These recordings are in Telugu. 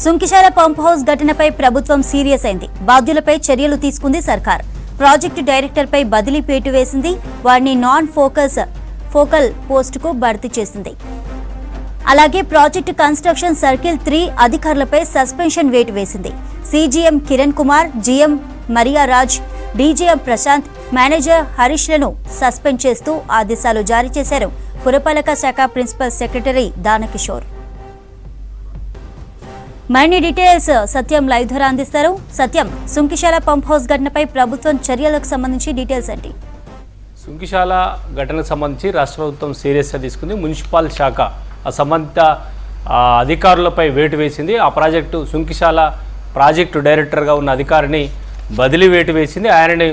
సుంకిశాల పంప్ హౌస్ ఘటనపై ప్రభుత్వం సీరియస్ అయింది. బాధ్యులపై చర్యలు తీసుకుంది సర్కార్. ప్రాజెక్టు డైరెక్టర్పై బదిలీ పేటు వేసింది. వారిని నాన్ ఫోకల్ పోస్టుకు భర్తీ చేసింది. అలాగే ప్రాజెక్టు కన్స్ట్రక్షన్ సర్కిల్ 3 అధికారులపై సస్పెన్షన్ వేటు వేసింది. CGM Kiran Kumar, GM Mariyaraj, DGM Prashanth, manager హరీష్లను సస్పెండ్ చేస్తూ ఆదేశాలు జారీ చేశారు పురపాలక శాఖ ప్రిన్సిపల్ సెక్రటరీ దానకిషోర్. మరిన్ని డీటెయిల్స్ సత్యం లైవ్ ద్వారా అందిస్తారు. సత్యం, సుంకిశాల పంప్ హౌస్ ఘటనపై ప్రభుత్వం చర్యలకు సంబంధించి డీటెయిల్స్ ఏంటి? సుంకిశాల ఘటనకు సంబంధించి రాష్ట్ర ప్రభుత్వం సీరియస్గా తీసుకుంది. మున్సిపల్ శాఖ సంబంధిత అధికారులపై వేటు వేసింది. ఆ ప్రాజెక్టు సుంకిశాల ప్రాజెక్టు డైరెక్టర్గా ఉన్న అధికారిని బదిలీ వేటు వేసింది. ఆయనని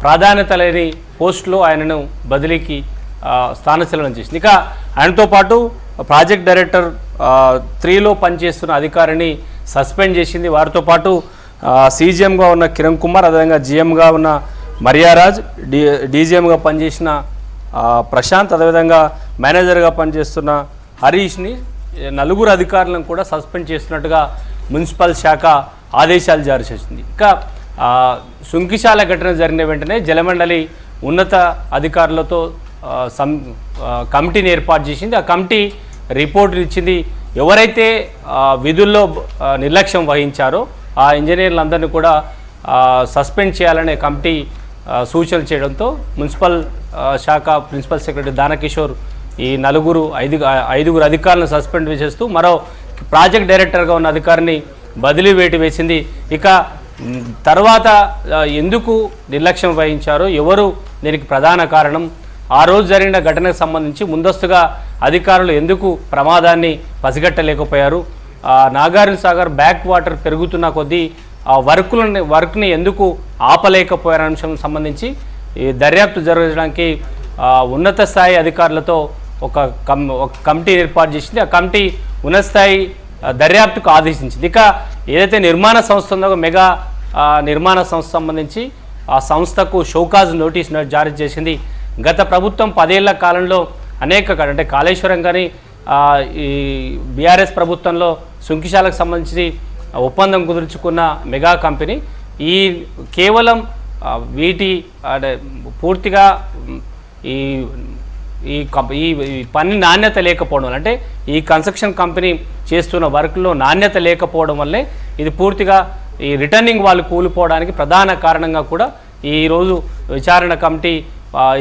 ప్రాధాన్యత లేని పోస్టులో ఆయనను బదిలీకి స్థానచలనం చేసింది. ఇక ఆయనతో పాటు ప్రాజెక్ట్ డైరెక్టర్ 3లో పనిచేస్తున్న అధికారిని సస్పెండ్ చేసింది. వారితో పాటు సీజీఎంగా ఉన్న కిరణ్ కుమార్, అదేవిధంగా జీఎంగా ఉన్న మరియారాజ్, డీజీఎంగా పనిచేసిన ప్రశాంత్, అదేవిధంగా మేనేజర్గా పనిచేస్తున్న హరీష్ని 4 అధికారులను కూడా సస్పెండ్ చేస్తున్నట్టుగా మున్సిపల్ శాఖ ఆదేశాలు జారీ చేసింది. ఇంకా సుంకిశాల ఘటన జరిగిన వెంటనే జలమండలి ఉన్నత అధికారులతో కమిటీని ఏర్పాటు చేసింది. ఆ కమిటీ రిపోర్టులు ఇచ్చింది. ఎవరైతే విధుల్లో నిర్లక్ష్యం వహించారో ఆ ఇంజనీర్లందరినీ కూడా సస్పెండ్ చేయాలనే కమిటీ సూచనలు చేయడంతో మున్సిపల్ శాఖ ప్రిన్సిపల్ సెక్రటరీ దానకిషోర్ ఈ 5 అధికారులను సస్పెండ్ చేస్తూ మరో ప్రాజెక్ట్ డైరెక్టర్గా ఉన్న అధికారిని బదిలీ వేటు వేసింది. ఇక తర్వాత ఎందుకు నిర్లక్ష్యం వహించారో, ఎవరు దీనికి ప్రధాన కారణం, ఆ రోజు జరిగిన ఘటనకు సంబంధించి ముందస్తుగా అధికారులు ఎందుకు ప్రమాదాన్ని పసిగట్టలేకపోయారు, నాగార్జున సాగర్ బ్యాక్ వాటర్ పెరుగుతున్న కొద్దీ ఆ వర్క్ని ఎందుకు ఆపలేకపోయారనే అంశం సంబంధించి ఈ దర్యాప్తు జరగడానికి ఉన్నత స్థాయి అధికారులతో ఒక కమిటీ ఏర్పాటు చేసింది. ఆ కమిటీ ఉన్నత స్థాయి దర్యాప్తుకు ఆదేశించింది. ఇక ఏదైతే నిర్మాణ సంస్థ ఉందో మెగా నిర్మాణ సంస్థ సంబంధించి ఆ సంస్థకు షోకాజ్ నోటీస్ జారీ చేసింది. గత ప్రభుత్వం 10 ఏళ్ల కాలంలో అనేక అంటే కాళేశ్వరం కానీ ఈ బీఆర్ఎస్ ప్రభుత్వంలో సుంకిశాలకు సంబంధించి ఒప్పందం కుదుర్చుకున్న మెగా కంపెనీ ఈ కేవలం వీటి పూర్తిగా ఈ పని నాణ్యత లేకపోవడం, అంటే ఈ కన్స్ట్రక్షన్ కంపెనీ చేస్తున్న వర్క్లో నాణ్యత లేకపోవడం వల్లే ఇది పూర్తిగా ఈ రిటర్నింగ్ వాళ్ళు కూలిపోవడానికి ప్రధాన కారణంగా కూడా ఈరోజు విచారణ కమిటీ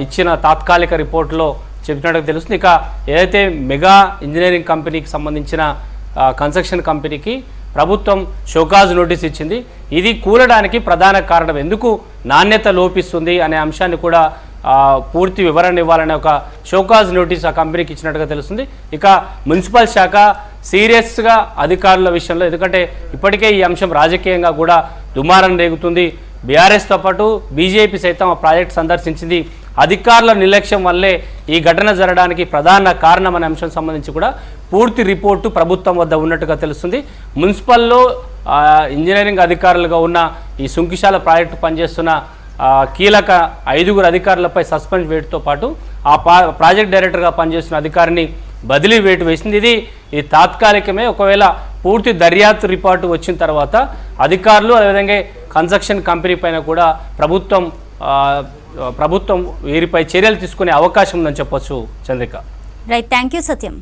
ఇచ్చిన తాత్కాలిక రిపోర్టులో చెప్పినట్టు తెలుస్తుంది. ఇక ఏదైతే మెగా ఇంజనీరింగ్ కంపెనీకి సంబంధించిన కన్స్ట్రక్షన్ కంపెనీకి ప్రభుత్వం షోకాజ్ నోటీస్ ఇచ్చింది. ఇది కూలడానికి ప్రధాన కారణం, ఎందుకు నాణ్యత లోపిస్తుంది అనే అంశాన్ని కూడా పూర్తి వివరణ ఇవ్వాలనే ఒక షోకాజ్ నోటీస్ ఆ కంపెనీకి ఇచ్చినట్టుగా తెలుస్తుంది. ఇక మున్సిపల్ శాఖ సీరియస్గా అధికారుల విషయంలో, ఎందుకంటే ఇప్పటికే ఈ అంశం రాజకీయంగా కూడా దుమారం రేగుతుంది. బీఆర్ఎస్తో పాటు బీజేపీ సైతం ఆ ప్రాజెక్ట్ సందర్శించింది. అధికారుల నిర్లక్ష్యం వల్లే ఈ ఘటన జరగడానికి ప్రధాన కారణం అనే అంశం సంబంధించి కూడా పూర్తి రిపోర్టు ప్రభుత్వం వద్ద ఉన్నట్టుగా తెలుస్తుంది. మున్సిపల్లో ఇంజనీరింగ్ అధికారులుగా ఉన్న ఈ సుంకిశాల ప్రాజెక్టు పనిచేస్తున్న కీలక 5 అధికారులపై సస్పెండ్ వేటుతో పాటు ఆ ప్రాజెక్ట్ డైరెక్టర్గా పనిచేస్తున్న అధికారిని బదిలీ వేటు వేసింది. ఇది తాత్కాలికమే. ఒకవేళ పూర్తి దర్యాప్తు రిపోర్టు వచ్చిన తర్వాత అధికారులు అదేవిధంగా కన్స్ట్రక్షన్ కంపెనీ పైన కూడా ప్రభుత్వం వీరిపై చర్యలు తీసుకునే అవకాశం ఉందని చెప్పొచ్చు. Chandrika. Right, thank you Satyam.